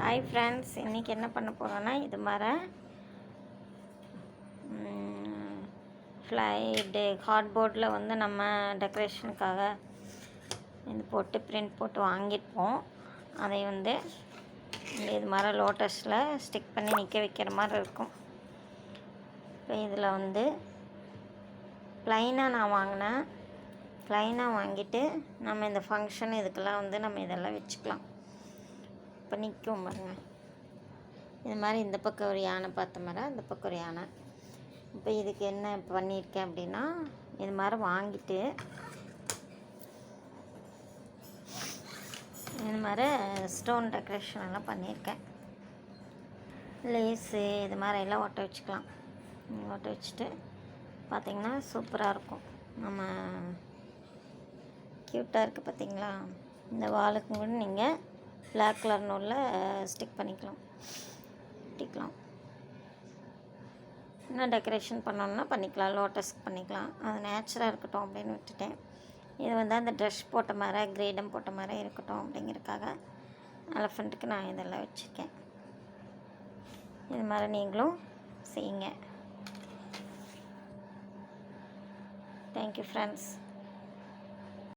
Hi friends, இன்றைக்கி என்ன பண்ண போகிறோன்னா இது மாதிரி ஃப்ளைடு கார்ட்போர்டில் வந்து நம்ம டெக்கரேஷனுக்காக இது போட்டு பிரிண்ட் போட்டு வாங்கியிருப்போம். அதை வந்து இது மாதிரி லோட்டஸில் ஸ்டிக் பண்ணி நிற்க வைக்கிற மாதிரி இருக்கும். இப்போ இதில் வந்து ப்ளைனாக நான் வாங்கினேன். ப்ளைனாக வாங்கிட்டு நம்ம இந்த ஃபங்க்ஷன் இதுக்கெல்லாம் வந்து நம்ம இதெல்லாம் வச்சுக்கலாம். இப்போ நிற்கும் பாருங்க. இது மாதிரி இந்த பக்கம் ஒரு யானை பார்த்த மாதிரி இந்த பக்கம் ஒரு யானை. இப்போ இதுக்கு என்ன பண்ணியிருக்கேன் அப்படின்னா, இது மாதிரி வாங்கிட்டு இது மாதிரி ஸ்டோன் டெக்கரேஷன் எல்லாம் பண்ணியிருக்கேன். லேஸு இது மாதிரி எல்லாம் ஒட்ட வச்சுக்கலாம். ஒட்ட வச்சுட்டு பார்த்திங்கன்னா சூப்பராக இருக்கும். நம்ம க்யூட்டாக இருக்குது பார்த்திங்களா. இந்த வாலுக்கு கூட நீங்கள் பிளாக் கலர் நூலில் ஸ்டிக் பண்ணிக்கலாம், ஒட்டிக்கலாம். இன்னும் டெக்கரேஷன் பண்ணோன்னா பண்ணிக்கலாம், லோட்டஸ்க்கு பண்ணிக்கலாம். அது நேச்சுராக இருக்கட்டும் அப்படின்னு விட்டுட்டேன். இது வந்து அந்த ட்ரெஸ் போட்ட மாதிரி கிரீடம் போட்ட மாதிரி இருக்கட்டும் அப்படிங்கிறதுக்காக எலஃபண்ட்டுக்கு நான் இதெல்லாம் வச்சுருக்கேன். இது மாதிரி நீங்களும் செய்யுங்க. Thank you friends.